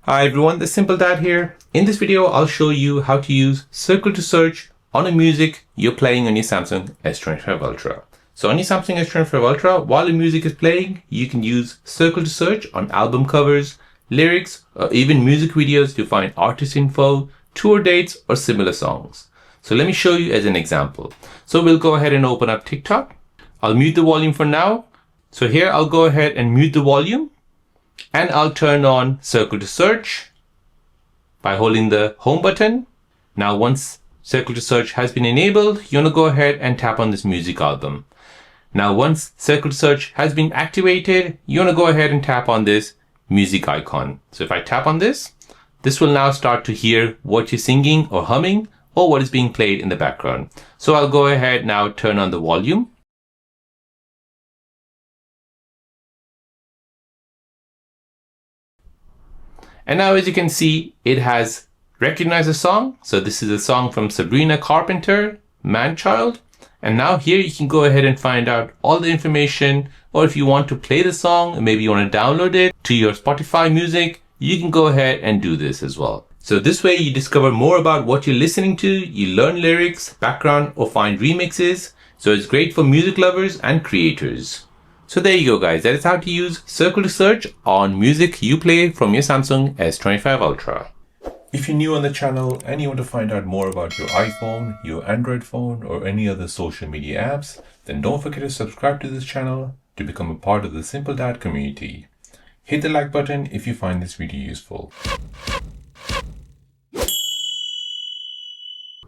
Hi everyone, the Simple Dad here. In this video, I'll show you how to use Circle to Search on a music you're playing on your Samsung S25 Ultra. So on your Samsung S25 Ultra, while the music is playing, you can use Circle to Search on album covers, lyrics, or even music videos to find artist info, tour dates, or similar songs. So let me show you as an example. So we'll go ahead and open up TikTok. I'll mute the volume for now. So here I'll go ahead and mute the volume. And I'll turn on Circle to Search by holding the home button. Now once Circle to Search has been enabled, you want to go ahead and tap on this music album. Now once Circle to Search has been activated, you want to go ahead and tap on this music icon. So if I tap on this will now start to hear what you're singing or humming or what is being played in the background. So I'll go ahead now, turn on the volume. And now as you can see, it has recognized a song. So this is a song from Sabrina Carpenter, Man-Child. And now here you can go ahead and find out all the information, or if you want to play the song, maybe you want to download it to your Spotify music, you can go ahead and do this as well. So this way you discover more about what you're listening to, you learn lyrics, background, or find remixes. So it's great for music lovers and creators. So there you go guys, that is how to use Circle to Search on music you play from your Samsung S25 Ultra. If you're new on the channel and you want to find out more about your iPhone, your Android phone, or any other social media apps, then don't forget to subscribe to this channel to become a part of the Simple Dad community. Hit the like button if you find this video useful.